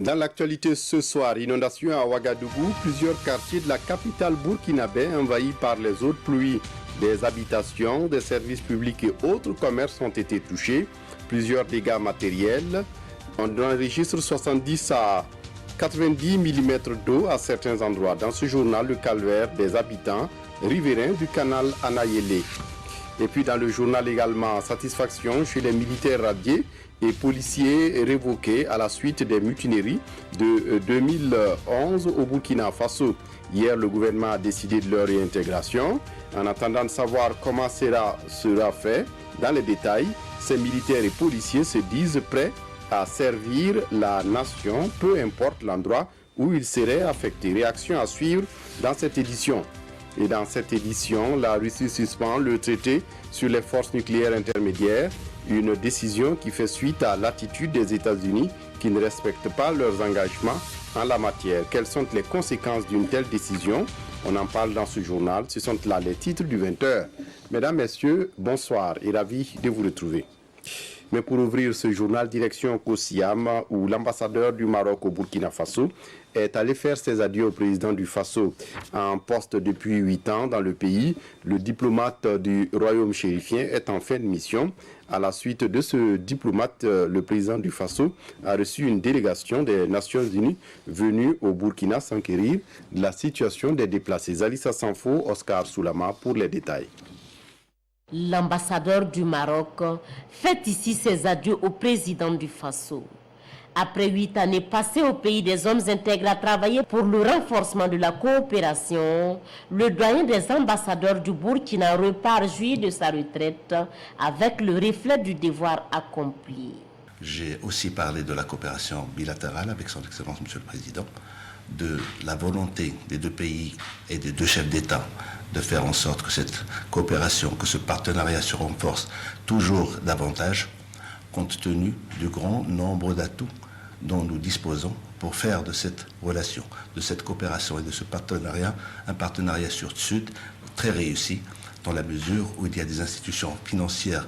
Dans l'actualité ce soir, inondation à Ouagadougou, plusieurs quartiers de la capitale burkinabé envahis par les eaux de pluie. Des habitations, des services publics et autres commerces ont été touchés. Plusieurs dégâts matériels. On enregistre 70 à 90 mm d'eau à certains endroits. Dans ce journal, le calvaire des habitants riverains du canal Anayele. Et puis dans le journal également, satisfaction chez les militaires radiés et policiers révoqués à la suite des mutineries de 2011 au Burkina Faso. Hier, le gouvernement a décidé de leur réintégration. En attendant de savoir comment sera fait dans les détails, ces militaires et policiers se disent prêts à servir la nation, peu importe l'endroit où ils seraient affectés. Réaction à suivre dans cette édition. Et dans cette édition, la Russie suspend le traité sur les forces nucléaires intermédiaires, une décision qui fait suite à l'attitude des États-Unis qui ne respectent pas leurs engagements en la matière. Quelles sont les conséquences d'une telle décision? On en parle dans ce journal. Ce sont là les titres du 20h. Mesdames, Messieurs, bonsoir et ravi de vous retrouver. Mais pour ouvrir ce journal, direction Kosiam, où l'ambassadeur du Maroc au Burkina Faso est allé faire ses adieux au président du Faso. En poste depuis 8 ans dans le pays, le diplomate du royaume chérifien est en fin de mission. À la suite de ce diplomate, le président du Faso a reçu une délégation des Nations Unies venue au Burkina s'enquérir de la situation des déplacés. Alissa Sanfo, Oscar Soulama pour les détails. L'ambassadeur du Maroc fait ici ses adieux au président du Faso. Après 8 années passées au pays des hommes intègres à travailler pour le renforcement de la coopération, le doyen des ambassadeurs du Burkina repart jouir de sa retraite avec le reflet du devoir accompli. J'ai aussi parlé de la coopération bilatérale avec son Excellence Monsieur le Président, de la volonté des deux pays et des deux chefs d'État de faire en sorte que cette coopération, que ce partenariat se renforce toujours davantage, compte tenu du grand nombre d'atouts dont nous disposons pour faire de cette relation, de cette coopération et de ce partenariat, un partenariat sud-sud très réussi, dans la mesure où il y a des institutions financières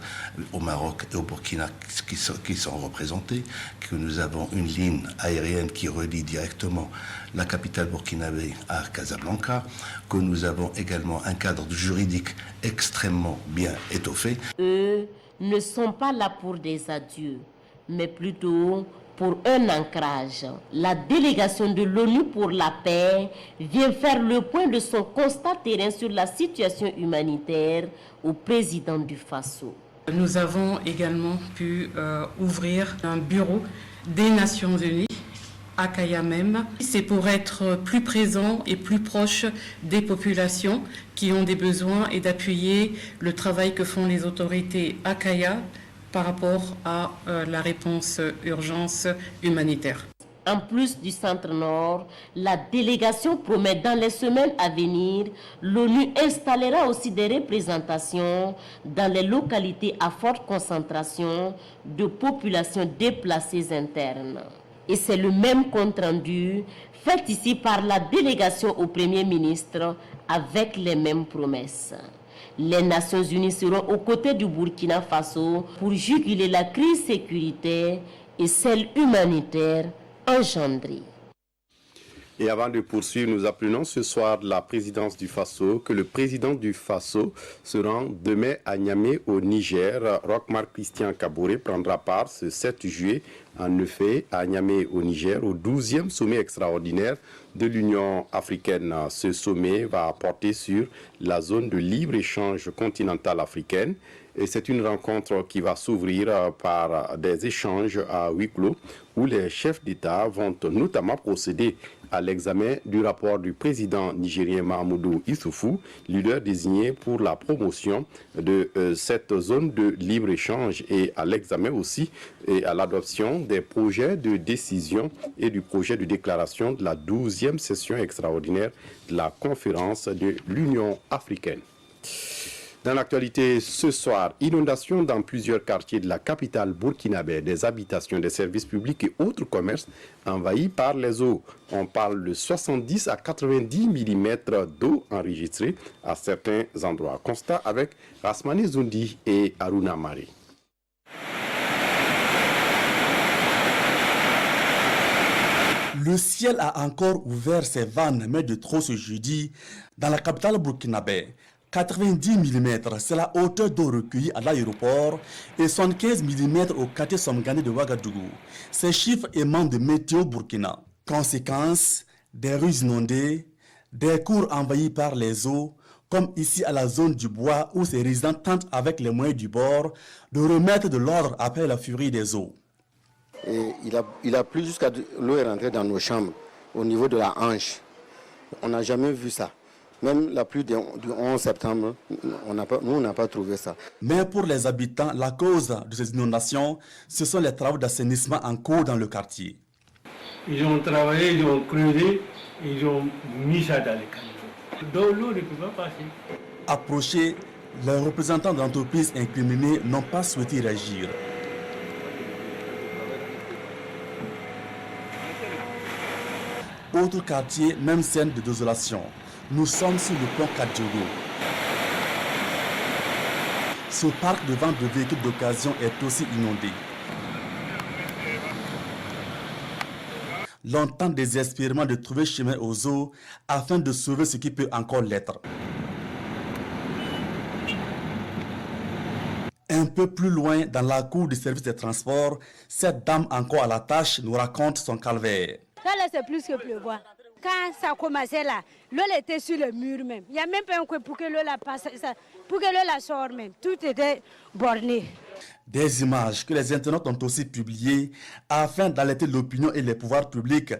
au Maroc et au Burkina qui sont représentées, que nous avons une ligne aérienne qui relie directement la capitale burkinabé à Casablanca, que nous avons également un cadre juridique extrêmement bien étoffé. Eux ne sont pas là pour des adieux, mais plutôt pour un ancrage. La délégation de l'ONU pour la paix vient faire le point de son constat terrain sur la situation humanitaire au président du Faso. Nous avons également pu ouvrir un bureau des Nations Unies à Kaya même. C'est pour être plus présent et plus proche des populations qui ont des besoins et d'appuyer le travail que font les autorités à Kaya par rapport à la réponse urgence humanitaire. En plus du Centre-Nord, la délégation promet dans les semaines à venir, l'ONU installera aussi des représentations dans les localités à forte concentration de populations déplacées internes. Et c'est le même compte-rendu fait ici par la délégation au Premier ministre avec les mêmes promesses. Les Nations Unies seront aux côtés du Burkina Faso pour juguler la crise sécuritaire et celle humanitaire engendrée. Et avant de poursuivre, nous apprenons ce soir de la présidence du Faso que le président du Faso se rend demain à Niamey au Niger. Roch-Marc Christian Kaboré prendra part ce 7 juillet en effet à Niamey au Niger au 12e sommet extraordinaire de l'Union africaine. Ce sommet va porter sur la zone de libre-échange continentale africaine. Et c'est une rencontre qui va s'ouvrir par des échanges à huis clos où les chefs d'État vont notamment procéder à l'examen du rapport du président nigérien Mahamadou Issoufou, leader désigné pour la promotion de cette zone de libre-échange, et à l'examen aussi et à l'adoption des projets de décision et du projet de déclaration de la 12e session extraordinaire de la conférence de l'Union africaine. Dans l'actualité ce soir, inondation dans plusieurs quartiers de la capitale burkinabé, des habitations, des services publics et autres commerces envahis par les eaux. On parle de 70 à 90 mm d'eau enregistrée à certains endroits. Constat avec Rasmane Zoundi et Aruna Mare. Le ciel a encore ouvert ses vannes, mais de trop ce jeudi, dans la capitale burkinabé. 90 mm, c'est la hauteur d'eau recueillie à l'aéroport et 75 mm au quartier Somgani de Ouagadougou. Ces chiffres émanent de Météo Burkina. Conséquence, des rues inondées, des cours envahis par les eaux, comme ici à la zone du bois où ces résidents tentent avec les moyens du bord de remettre de l'ordre après la furie des eaux. Et il a plu jusqu'à l'eau est rentrée dans nos chambres, au niveau de la hanche. On n'a jamais vu ça. Même la pluie du 11 septembre, nous, on n'a pas trouvé ça. Mais pour les habitants, la cause de ces inondations, ce sont les travaux d'assainissement en cours dans le quartier. Ils ont travaillé, ils ont creusé, ils ont mis ça dans les caniveaux. Donc l'eau ne peut pas passer. Approchés, les représentants d'entreprises incriminées n'ont pas souhaité réagir. Autre quartier, même scène de désolation. Nous sommes sur le pont Kadjogo. Ce parc de vente de véhicules d'occasion est aussi inondé. Longtemps désespérément de trouver chemin aux eaux afin de sauver ce qui peut encore l'être. Un peu plus loin, dans la cour du service des transports, cette dame encore à la tâche nous raconte son calvaire. Ça là, c'est plus que pleuvoir. Quand ça commençait là, l'eau était sur le mur même. Il n'y a même pas un coin pour que l'eau la passe, pour que l'eau la sorte même. Tout était borné. Des images que les internautes ont aussi publiées afin d'alerter l'opinion et les pouvoirs publics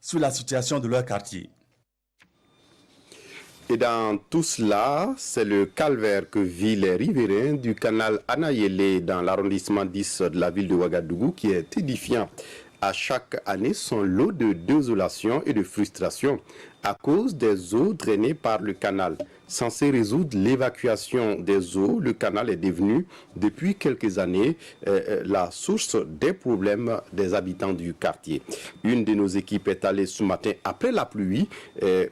sur la situation de leur quartier. Et dans tout cela, c'est le calvaire que vivent les riverains du canal Anayele dans l'arrondissement 10 de la ville de Ouagadougou qui est édifiant. À chaque année, son lot de désolation et de frustration à cause des eaux drainées par le canal. Censé résoudre l'évacuation des eaux, le canal est devenu, depuis quelques années, la source des problèmes des habitants du quartier. Une de nos équipes est allée ce matin, après la pluie,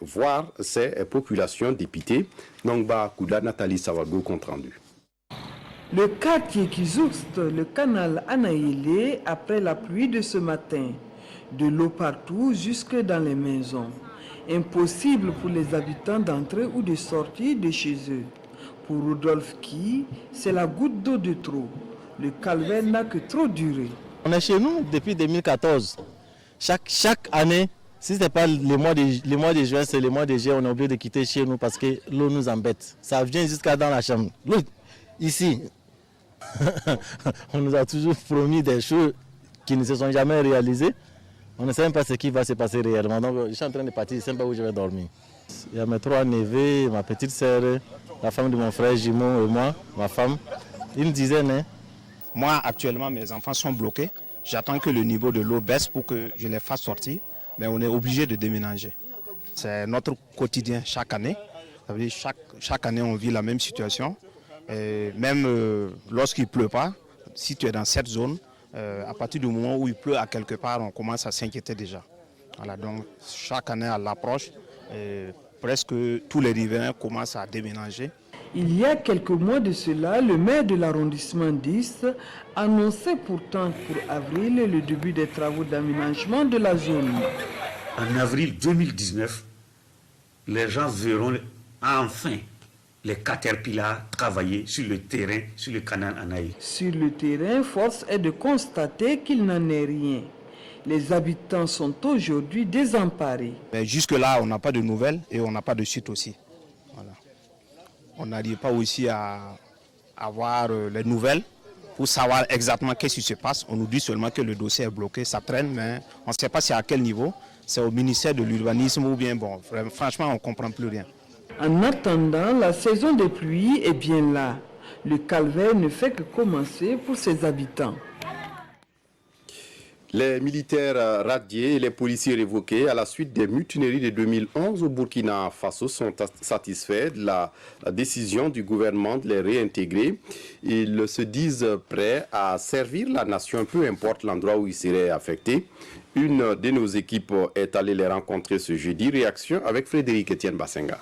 voir ces populations dépitées. Nongba Kouda, Nathalie Sawago, compte rendu. Le quartier qui jouxte le canal Anayele après la pluie de ce matin. De l'eau partout jusque dans les maisons. Impossible pour les habitants d'entrer ou de sortir de chez eux. Pour Rodolphe Ki, c'est la goutte d'eau de trop. Le calvaire n'a que trop duré. On est chez nous depuis 2014. Chaque année, si ce n'est pas le mois de juin, c'est le mois de juillet, on est obligé de quitter chez nous parce que l'eau nous embête. Ça vient jusqu'à dans la chambre. Ici, on nous a toujours promis des choses qui ne se sont jamais réalisées. On ne sait même pas ce qui va se passer réellement. Donc, je suis en train de partir, je ne sais pas où je vais dormir. Il y a mes 3 neveux, ma petite sœur, la femme de mon frère jumeau et moi, ma femme. Une dizaine. Hein. Moi, actuellement, mes enfants sont bloqués. J'attends que le niveau de l'eau baisse pour que je les fasse sortir. Mais on est obligé de déménager. C'est notre quotidien chaque année. Ça veut dire chaque année, on vit la même situation. Et même lorsqu'il ne pleut pas, si tu es dans cette zone, à partir du moment où il pleut à quelque part, on commence à s'inquiéter déjà. Voilà, donc chaque année à l'approche, presque tous les riverains commencent à déménager. Il y a quelques mois de cela, le maire de l'arrondissement 10 annonçait pourtant pour avril le début des travaux d'aménagement de la zone. En avril 2019, les gens verront enfin les caterpillars travailler sur le terrain, sur le canal Anaï. Sur le terrain, force est de constater qu'il n'en est rien. Les habitants sont aujourd'hui désemparés. Jusque-là, on n'a pas de nouvelles et on n'a pas de suite aussi. Voilà. On n'arrive pas aussi à avoir les nouvelles pour savoir exactement qu'est-ce qui se passe. On nous dit seulement que le dossier est bloqué, ça traîne, mais on ne sait pas c'est à quel niveau. C'est au ministère de l'urbanisme ou bien, bon, franchement, on ne comprend plus rien. En attendant, la saison des pluies est bien là. Le calvaire ne fait que commencer pour ses habitants. Les militaires radiés et les policiers révoqués à la suite des mutineries de 2011 au Burkina Faso sont satisfaits de la décision du gouvernement de les réintégrer. Ils se disent prêts à servir la nation, peu importe l'endroit où ils seraient affectés. Une de nos équipes est allée les rencontrer ce jeudi. Réaction avec Frédéric Etienne Bassenga.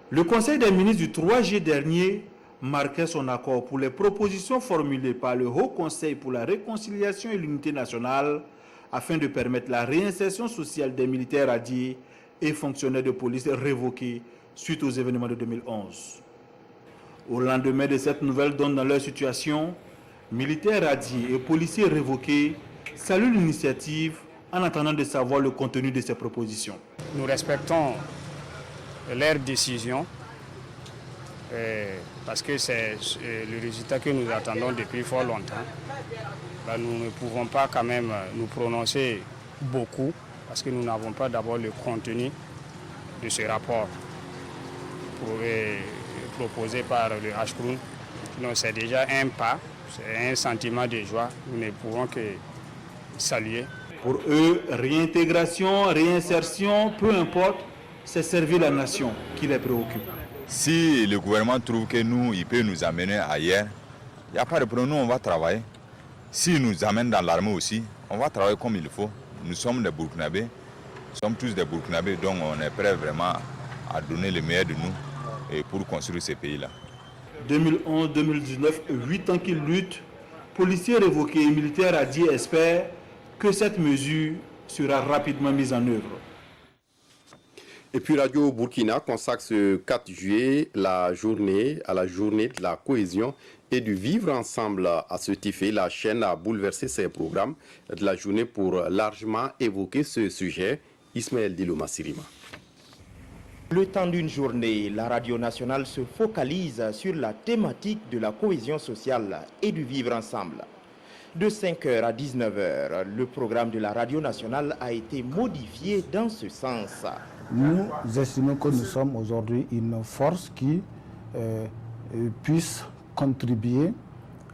Le Conseil des ministres du 3 juillet dernier marquait son accord pour les propositions formulées par le Haut Conseil pour la réconciliation et l'unité nationale afin de permettre la réinsertion sociale des militaires radiés et fonctionnaires de police révoqués suite aux événements de 2011. Au lendemain de cette nouvelle donne dans leur situation, militaires radiés et policiers révoqués saluent l'initiative en attendant de savoir le contenu de ces propositions. Nous respectons leurs décisions parce que c'est le résultat que nous attendons depuis fort longtemps. Nous ne pouvons pas quand même nous prononcer beaucoup parce que nous n'avons pas d'abord le contenu de ce rapport proposé par le HCROUN. Donc c'est déjà un pas, c'est un sentiment de joie. Nous ne pouvons que saluer. Pour eux, réintégration, réinsertion, peu importe, c'est servir la nation qui les préoccupe. Si le gouvernement trouve que nous, il peut nous amener ailleurs, il n'y a pas de problème, nous on va travailler. S'il nous amène dans l'armée aussi, on va travailler comme il faut. Nous sommes des Burkinabés, nous sommes tous des Burkinabés, donc on est prêts vraiment à donner le meilleur de nous et pour construire ces pays-là. 2011-2019, 8 ans qu'ils luttent, policiers révoqués et militaires radiés espèrent que cette mesure sera rapidement mise en œuvre. Et puis Radio Burkina consacre ce 4 juillet à la journée de la cohésion et du vivre ensemble. À ce effet, la chaîne a bouleversé ses programmes de la journée pour largement évoquer ce sujet. Ismaël Diloma Sirima. Le temps d'une journée, la radio nationale se focalise sur la thématique de la cohésion sociale et du vivre ensemble. De 5h à 19h, le programme de la radio nationale a été modifié dans ce sens. Nous estimons que nous sommes aujourd'hui une force qui puisse contribuer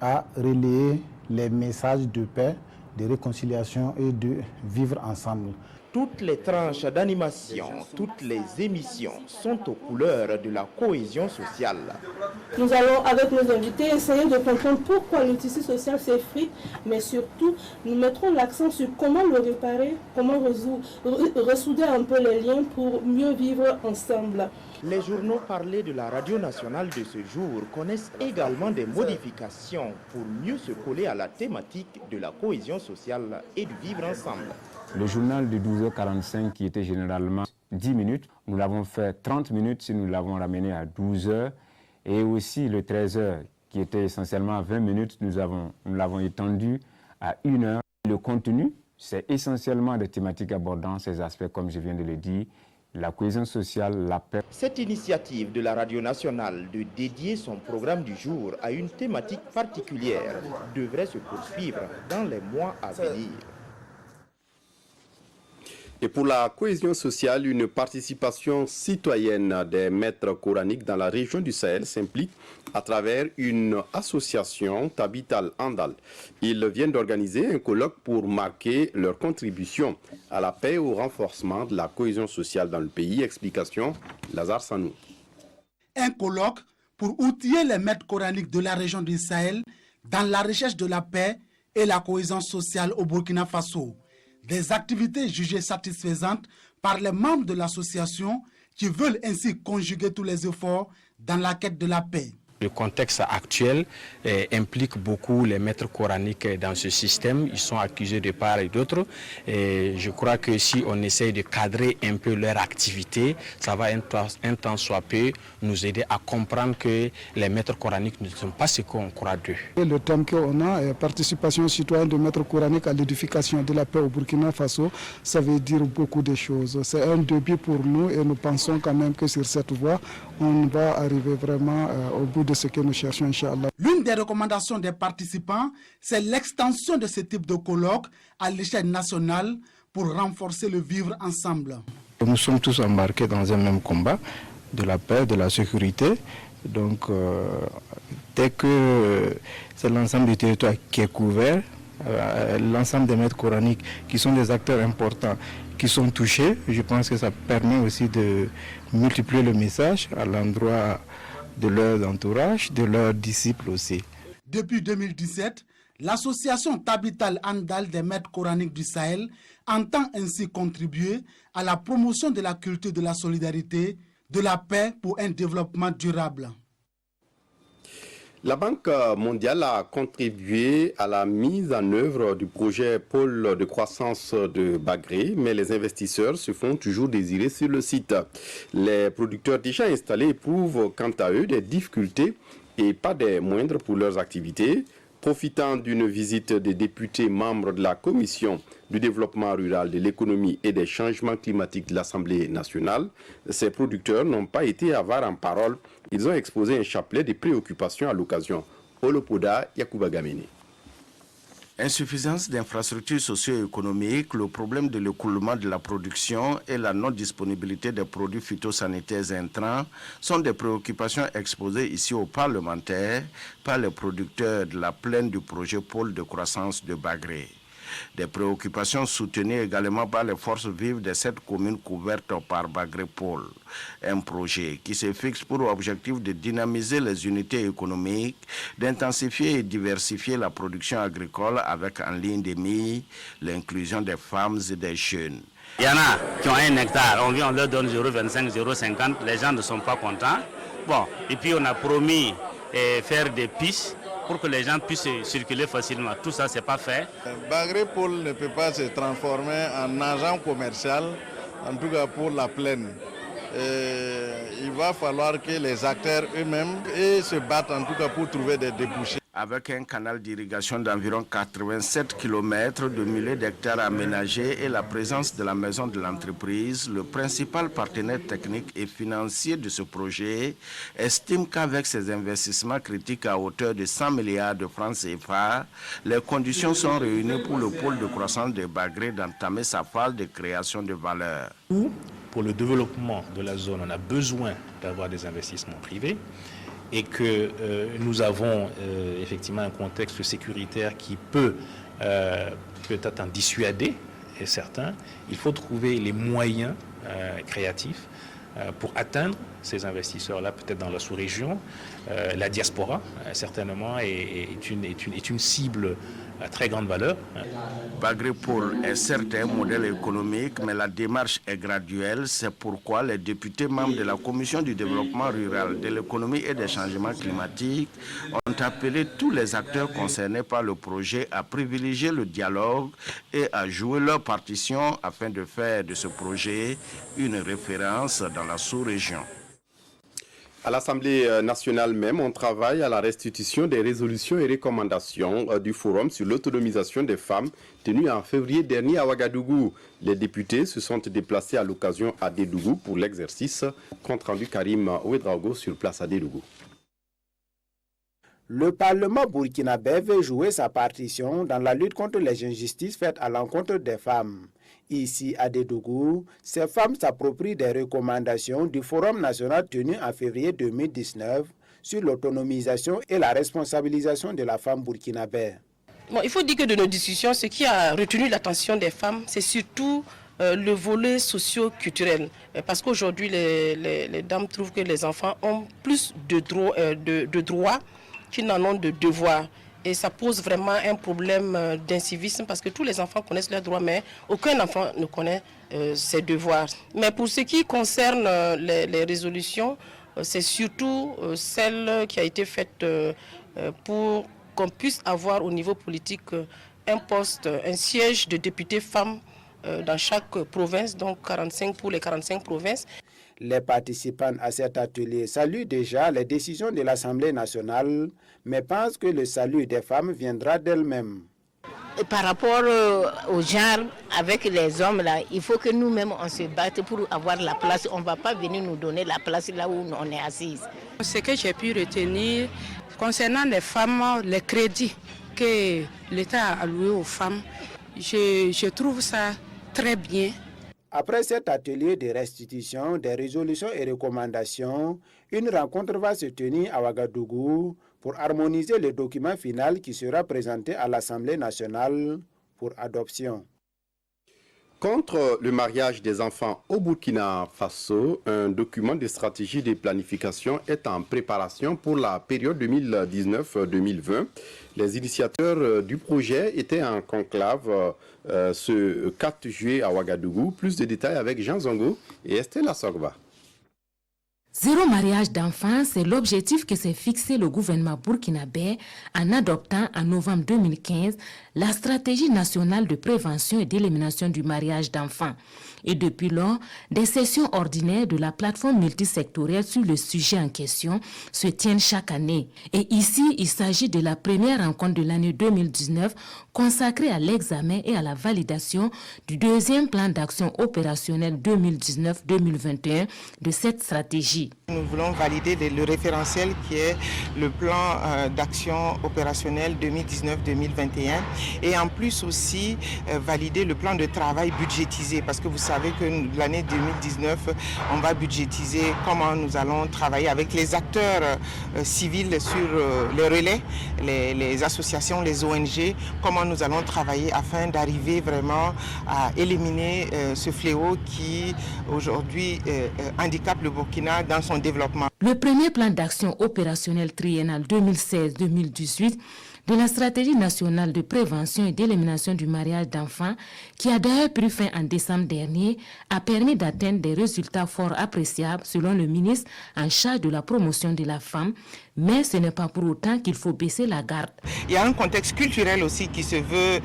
à relayer les messages de paix, de réconciliation et de vivre ensemble. Toutes les tranches d'animation, toutes les émissions sont aux couleurs de la cohésion sociale. Nous allons, avec nos invités, essayer de comprendre pourquoi le tissu social s'effrite, mais surtout, nous mettrons l'accent sur comment le réparer, comment ressouder un peu les liens pour mieux vivre ensemble. Les journaux parlés de la radio nationale de ce jour connaissent également des modifications pour mieux se coller à la thématique de la cohésion sociale et du vivre ensemble. Le journal de 12h45 qui était généralement 10 minutes, nous l'avons fait 30 minutes si nous l'avons ramené à 12h. Et aussi le 13h qui était essentiellement 20 minutes, nous l'avons étendu à 1 heure. Le contenu, c'est essentiellement des thématiques abordant ces aspects comme je viens de le dire, la cohésion sociale, la paix. Cette initiative de la radio nationale de dédier son programme du jour à une thématique particulière devrait se poursuivre dans les mois à venir. Et pour la cohésion sociale, une participation citoyenne des maîtres coraniques dans la région du Sahel s'implique à travers une association, Tabital Andal. Ils viennent d'organiser un colloque pour marquer leur contribution à la paix et au renforcement de la cohésion sociale dans le pays. Explication, Lazare Sanou. Un colloque pour outiller les maîtres coraniques de la région du Sahel dans la recherche de la paix et la cohésion sociale au Burkina Faso. Des activités jugées satisfaisantes par les membres de l'association qui veulent ainsi conjuguer tous les efforts dans la quête de la paix. Le contexte actuel implique beaucoup les maîtres coraniques dans ce système. Ils sont accusés de part et d'autre. Et je crois que si on essaye de cadrer un peu leur activité, ça va un temps soit peu nous aider à comprendre que les maîtres coraniques ne sont pas ce qu'on croit d'eux. Le thème qu'on a est participation citoyenne de maîtres coraniques à l'édification de la paix au Burkina Faso. Ça veut dire beaucoup de choses. C'est un début pour nous et nous pensons quand même que sur cette voie, on va arriver vraiment au bout de ce que nous cherchons, Inch'Allah. L'une des recommandations des participants, c'est l'extension de ce type de colloque à l'échelle nationale pour renforcer le vivre ensemble. Nous sommes tous embarqués dans un même combat de la paix, de la sécurité. Donc, dès que c'est l'ensemble du territoire qui est couvert, l'ensemble des maîtres coraniques qui sont des acteurs importants qui sont touchés, je pense que ça permet aussi de multiplier le message à l'endroit de leurs entourages, de leurs disciples aussi. Depuis 2017, l'association Tabital Andal des maîtres coraniques du Sahel entend ainsi contribuer à la promotion de la culture de la solidarité, de la paix pour un développement durable. La Banque mondiale a contribué à la mise en œuvre du projet Pôle de croissance de Bagré, mais les investisseurs se font toujours désirer sur le site. Les producteurs déjà installés éprouvent quant à eux des difficultés et pas des moindres pour leurs activités. Profitant d'une visite des députés membres de la Commission du développement rural, de l'économie et des changements climatiques de l'Assemblée nationale, ces producteurs n'ont pas été avares en parole. Ils ont exposé un chapelet de préoccupations à l'occasion. Olopoda Yakuba Gamene. Insuffisance d'infrastructures socio-économiques, le problème de l'écoulement de la production et la non-disponibilité des produits phytosanitaires intrants sont des préoccupations exposées ici aux parlementaires par les producteurs de la plaine du projet Pôle de croissance de Bagré. Des préoccupations soutenues également par les forces vives de cette commune couverte par Bagré Pôle. Un projet qui se fixe pour objectif de dynamiser les unités économiques, d'intensifier et diversifier la production agricole avec en ligne de mire l'inclusion des femmes et des jeunes. Il y en a qui ont 1 hectare, on leur donne 0,25, 0,50, les gens ne sont pas contents. Bon, et puis on a promis faire des pistes pour que les gens puissent circuler facilement. Tout ça, ce n'est pas fait. Bagré Pôle ne peut pas se transformer en agent commercial, en tout cas pour la plaine. Il va falloir que les acteurs eux-mêmes se battent en tout cas pour trouver des débouchés. Avec un canal d'irrigation d'environ 87 km, de milliers d'hectares aménagés et la présence de la maison de l'entreprise, le principal partenaire technique et financier de ce projet estime qu'avec ces investissements critiques à hauteur de 100 milliards de francs CFA, les conditions sont réunies pour le pôle de croissance de Bagré d'entamer sa phase de création de valeur. Pour le développement de la zone, on a besoin d'avoir des investissements privés. Et que nous avons effectivement un contexte sécuritaire qui peut peut-être en dissuader certains, il faut trouver les moyens créatifs pour atteindre ces investisseurs-là, peut-être dans la sous-région. La diaspora, certainement, est une cible à très grande valeur. Bagré Pôle est certes un modèle économique, mais la démarche est graduelle. C'est pourquoi les députés membres de la Commission du développement rural, de l'économie et des changements climatiques ont appelé tous les acteurs concernés par le projet à privilégier le dialogue et à jouer leur partition afin de faire de ce projet une référence dans la sous-région. À l'Assemblée nationale même, on travaille à la restitution des résolutions et recommandations du Forum sur l'autonomisation des femmes tenu en février dernier à Ouagadougou. Les députés se sont déplacés à l'occasion à Dédougou pour l'exercice. Compte rendu Karim Ouedraogo sur place à Dédougou. Le Parlement burkinabé veut jouer sa partition dans la lutte contre les injustices faites à l'encontre des femmes. Ici, à Dédougou, ces femmes s'approprient des recommandations du Forum national tenu en février 2019 sur l'autonomisation et la responsabilisation de la femme burkinabé. Bon, il faut dire que de nos discussions, ce qui a retenu l'attention des femmes, c'est surtout le volet socio-culturel. Parce qu'aujourd'hui, les dames trouvent que les enfants ont plus de droits qu'ils n'en ont de devoirs. Et ça pose vraiment un problème d'incivisme parce que tous les enfants connaissent leurs droits, mais aucun enfant ne connaît ses devoirs. Mais pour ce qui concerne les résolutions, c'est surtout celle qui a été faite pour qu'on puisse avoir au niveau politique un poste, un siège de député femme dans chaque province, donc 45 pour les 45 provinces. Les participants à cet atelier saluent déjà les décisions de l'Assemblée nationale, mais pensent que le salut des femmes viendra d'elles-mêmes. Par rapport au genre, avec les hommes, là, il faut que nous-mêmes on se batte pour avoir la place. On ne va pas venir nous donner la place là où on est assise. Ce que j'ai pu retenir concernant les femmes, les crédits que l'État a alloués aux femmes, je trouve ça très bien. Après cet atelier de restitution des résolutions et recommandations, une rencontre va se tenir à Ouagadougou pour harmoniser le document final qui sera présenté à l'Assemblée nationale pour adoption. Contre le mariage des enfants au Burkina Faso, un document de stratégie de planification est en préparation pour la période 2019-2020. Les initiateurs du projet étaient en conclave ce 4 juillet à Ouagadougou. Plus de détails avec Jean Zongo et Estelle Assogba. Zéro mariage d'enfants, c'est l'objectif que s'est fixé le gouvernement burkinabé en adoptant en novembre 2015 la stratégie nationale de prévention et d'élimination du mariage d'enfants. Et depuis lors, des sessions ordinaires de la plateforme multisectorielle sur le sujet en question se tiennent chaque année. Et ici, il s'agit de la première rencontre de l'année 2019 consacrée à l'examen et à la validation du deuxième plan d'action opérationnel 2019-2021 de cette stratégie. Nous voulons valider le référentiel qui est le plan d'action opérationnel 2019-2021 et en plus aussi valider le plan de travail budgétisé parce que vous savez que l'année 2019, on va budgétiser comment nous allons travailler avec les acteurs civils sur les relais, les associations, les ONG, comment nous allons travailler afin d'arriver vraiment à éliminer ce fléau qui aujourd'hui handicape le Burkina dans son développement. Le premier plan d'action opérationnel triennal 2016-2018 de la stratégie nationale de prévention et d'élimination du mariage d'enfants, qui a d'ailleurs pris fin en décembre dernier, a permis d'atteindre des résultats fort appréciables selon le ministre en charge de la promotion de la femme, mais ce n'est pas pour autant qu'il faut baisser la garde. Il y a un contexte culturel aussi qui se veut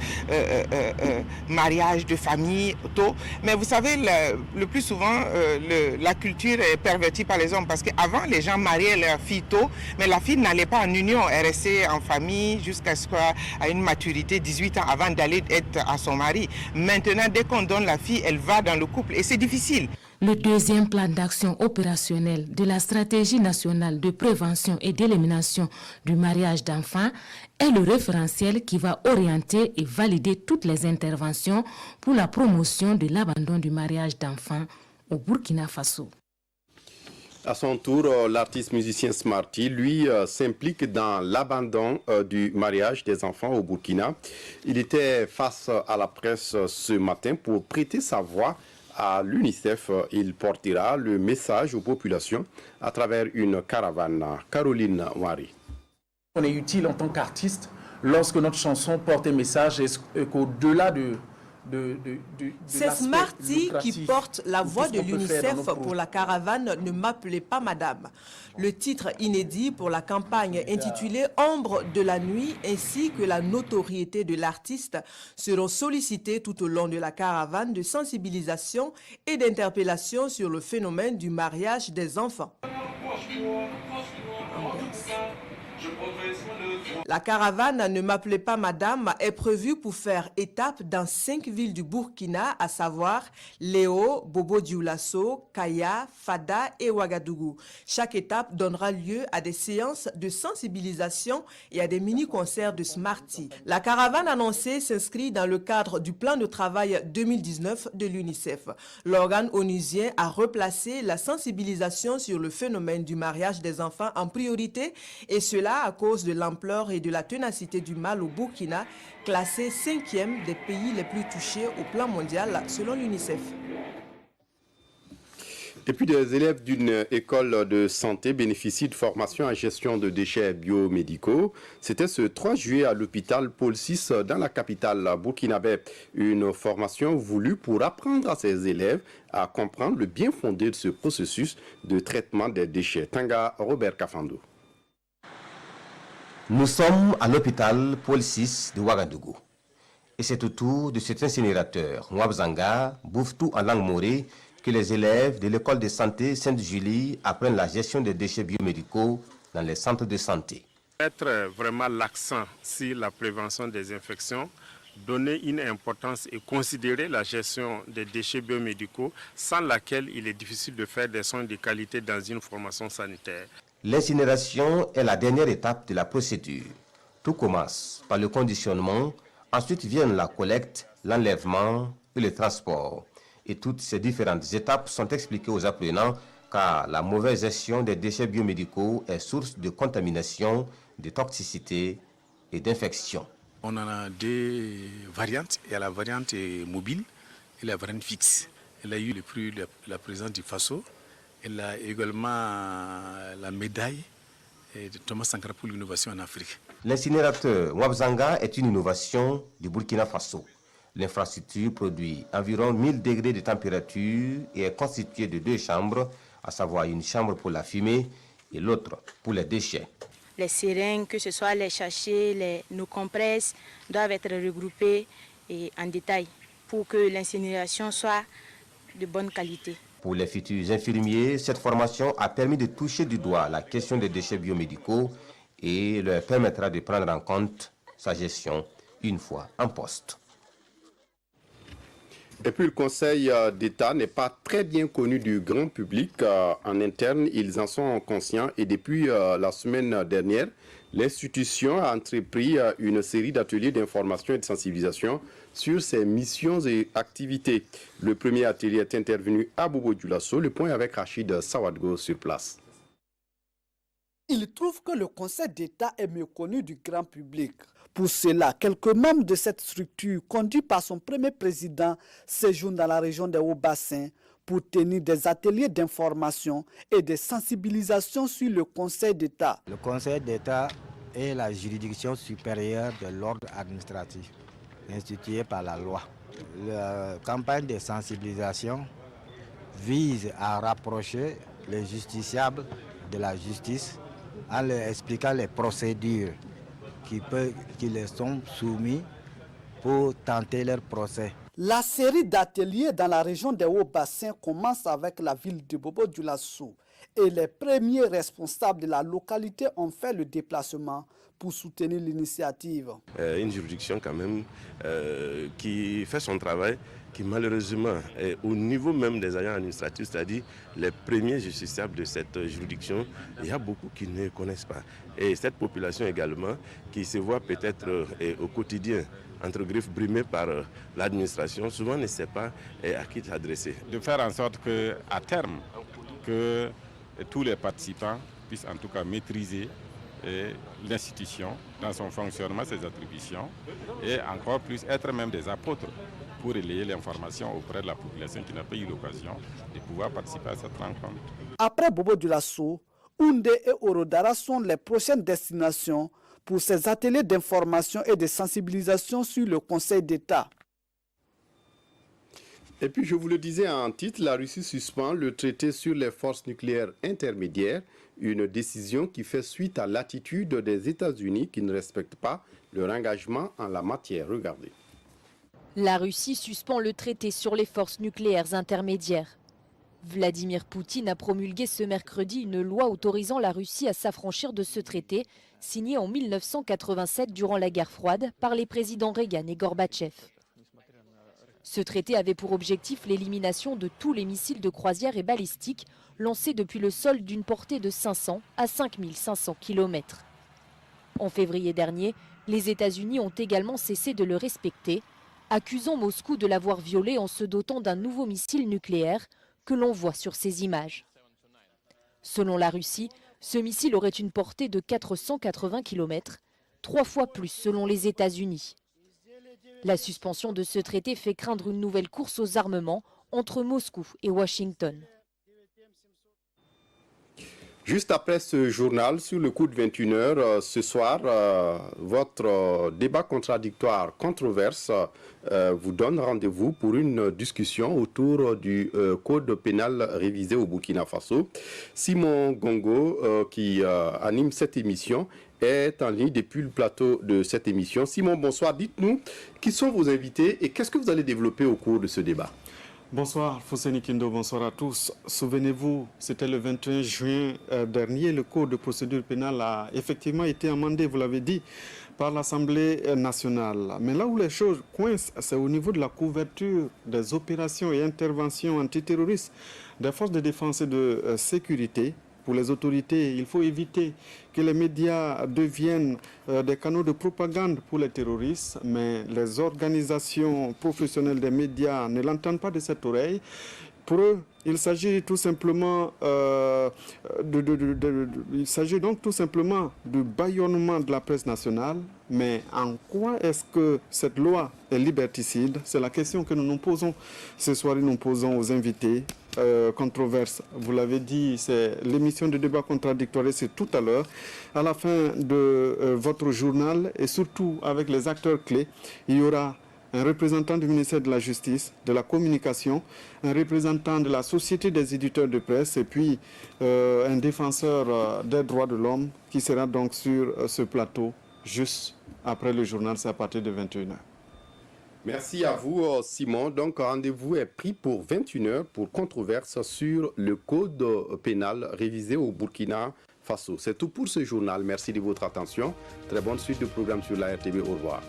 mariage de famille, tôt. Mais vous savez, le plus souvent, la culture est pervertie par les hommes parce qu'avant, les gens mariaient leurs filles tôt, mais la fille n'allait pas en union, elle restait en famille jusqu'à ce qu'à une maturité, 18 ans avant d'aller être à son mari. Maintenant, dès qu'on donne la fille, elle va dans le couple et c'est difficile. Le deuxième plan d'action opérationnel de la stratégie nationale de prévention et d'élimination du mariage d'enfants est le référentiel qui va orienter et valider toutes les interventions pour la promotion de l'abandon du mariage d'enfants au Burkina Faso. À son tour, l'artiste musicien Smarty, lui, s'implique dans l'abandon du mariage des enfants au Burkina. Il était face à la presse ce matin pour prêter sa voix à l'UNICEF. Il portera le message aux populations à travers une caravane. Caroline Wari. On est utile en tant qu'artiste lorsque notre chanson porte un message et qu'au-delà c'est Smarty qui porte la voix de l'UNICEF pour la caravane Ne m'appelez pas madame. Le titre inédit pour la campagne intitulée Ombre de la nuit ainsi que la notoriété de l'artiste seront sollicités tout au long de la caravane de sensibilisation et d'interpellation sur le phénomène du mariage des enfants. La caravane Ne m'appelez pas madame est prévue pour faire étape dans 5 villes du Burkina, à savoir Léo, Bobo-Dioulasso, Kaya, Fada et Ouagadougou. Chaque étape donnera lieu à des séances de sensibilisation et à des mini-concerts de Smarty. La caravane annoncée s'inscrit dans le cadre du plan de travail 2019 de l'UNICEF. L'organe onusien a replacé la sensibilisation sur le phénomène du mariage des enfants en priorité, et cela à cause de l'ampleur et de la ténacité du mal au Burkina, classé 5e des pays les plus touchés au plan mondial selon l'UNICEF. Et puis des élèves d'une école de santé bénéficient de formation en gestion de déchets biomédicaux. C'était ce 3 juillet à l'hôpital Paul VI dans la capitale burkinabé. Une formation voulue pour apprendre à ces élèves à comprendre le bien fondé de ce processus de traitement des déchets. Tanga Robert Kafando. Nous sommes à l'hôpital Paul VI de Ouagadougou. Et c'est autour de cet incinérateur, Mwabzanga, Bouftou en langue morée, que les élèves de l'école de santé Sainte-Julie apprennent la gestion des déchets biomédicaux dans les centres de santé. Mettre vraiment l'accent sur la prévention des infections, donner une importance et considérer la gestion des déchets biomédicaux, sans laquelle il est difficile de faire des soins de qualité dans une formation sanitaire. L'incinération est la dernière étape de la procédure. Tout commence par le conditionnement, ensuite viennent la collecte, l'enlèvement et le transport. Et toutes ces différentes étapes sont expliquées aux apprenants car la mauvaise gestion des déchets biomédicaux est source de contamination, de toxicité et d'infection. On en a deux variantes. Il y a la variante mobile et la variante fixe. Elle a eu le prix de la présidence du Faso. Elle a également la médaille de Thomas Sankara pour l'innovation en Afrique. L'incinérateur Mwabzanga est une innovation du Burkina Faso. L'infrastructure produit environ 1000 degrés de température et est constituée de 2 chambres à savoir une chambre pour la fumée et l'autre pour les déchets. Les seringues, que ce soit les sachets, nos compresses, doivent être regroupées en détail pour que l'incinération soit de bonne qualité. Pour les futurs infirmiers, cette formation a permis de toucher du doigt la question des déchets biomédicaux et leur permettra de prendre en compte sa gestion une fois en poste. Et puis le Conseil d'État n'est pas très bien connu du grand public. En interne, ils en sont conscients et depuis la semaine dernière, l'institution a entrepris une série d'ateliers d'information et de sensibilisation sur ses missions et activités. Le premier atelier est intervenu à Bobo-Dioulasso. Le point avec Rachid Sawadgo sur place. Il trouve que le Conseil d'État est méconnu du grand public. Pour cela, quelques membres de cette structure, conduits par son premier président, séjournent dans la région des Hauts-Bassins pour tenir des ateliers d'information et de sensibilisation sur le Conseil d'État. Le Conseil d'État est la juridiction supérieure de l'ordre administratif, instituée par la loi. La campagne de sensibilisation vise à rapprocher les justiciables de la justice en leur expliquant les procédures qui les sont soumis pour tenter leur procès. La série d'ateliers dans la région des Hauts-Bassins commence avec la ville de Bobo-Dioulasso et les premiers responsables de la localité ont fait le déplacement pour soutenir l'initiative. Une juridiction quand même qui fait son travail, qui malheureusement est au niveau même des agents administratifs, c'est-à-dire les premiers justiciables de cette juridiction, il y a beaucoup qui ne connaissent pas. Et cette population également qui se voit peut-être au quotidien entre griffes brimées par l'administration, souvent ne sait pas à qui s'adresser. De faire en sorte qu'à terme, que tous les participants puissent en tout cas maîtriser l'institution dans son fonctionnement, ses attributions, et encore plus être même des apôtres pour relayer l'information auprès de la population qui n'a pas eu l'occasion de pouvoir participer à cette rencontre. Après Bobo-Dioulasso, Houndé et Orodara sont les prochaines destinations pour ces ateliers d'information et de sensibilisation sur le Conseil d'État. Et puis, je vous le disais en titre, la Russie suspend le traité sur les forces nucléaires intermédiaires, une décision qui fait suite à l'attitude des États-Unis qui ne respectent pas leur engagement en la matière. Regardez. La Russie suspend le traité sur les forces nucléaires intermédiaires. Vladimir Poutine a promulgué ce mercredi une loi autorisant la Russie à s'affranchir de ce traité, signé en 1987 durant la guerre froide par les présidents Reagan et Gorbatchev. Ce traité avait pour objectif l'élimination de tous les missiles de croisière et balistiques lancés depuis le sol d'une portée de 500 à 5500 km. En février dernier, les États-Unis ont également cessé de le respecter, accusant Moscou de l'avoir violé en se dotant d'un nouveau missile nucléaire que l'on voit sur ces images. Selon la Russie, ce missile aurait une portée de 480 km, 3 fois plus selon les États-Unis. La suspension de ce traité fait craindre une nouvelle course aux armements entre Moscou et Washington. Juste après ce journal, sur le coup de 21h, ce soir, votre débat contradictoire controverse vous donne rendez-vous pour une discussion autour du code pénal révisé au Burkina Faso. Simon Gongo, qui anime cette émission, est en ligne depuis le plateau de cette émission. Simon, bonsoir. Dites-nous, qui sont vos invités et qu'est-ce que vous allez développer au cours de ce débat? Bonsoir, Fosséni Kindo, bonsoir à tous. Souvenez-vous, c'était le 21 juin dernier, le Code de procédure pénale a effectivement été amendé, vous l'avez dit, par l'Assemblée nationale. Mais là où les choses coincent, c'est au niveau de la couverture des opérations et interventions antiterroristes des forces de défense et de sécurité. Pour les autorités, il faut éviter que les médias deviennent des canaux de propagande pour les terroristes, mais les organisations professionnelles des médias ne l'entendent pas de cette oreille. Pour eux, il s'agit tout simplement du bâillonnement de la presse nationale. Mais en quoi est-ce que cette loi est liberticide? C'est la question que nous nous posons ce soir. Nous posons aux invités. Controverse, vous l'avez dit, c'est l'émission de débat contradictoire, c'est tout à l'heure. À la fin de votre journal et surtout avec les acteurs clés, il y aura un représentant du ministère de la Justice, de la Communication, un représentant de la Société des éditeurs de presse et puis un défenseur des droits de l'homme qui sera donc sur ce plateau juste après le journal, c'est à partir de 21h. Merci à vous, Simon. Donc, rendez-vous est pris pour 21h pour controverse sur le code pénal révisé au Burkina Faso. C'est tout pour ce journal. Merci de votre attention. Très bonne suite de programme sur la RTV. Au revoir.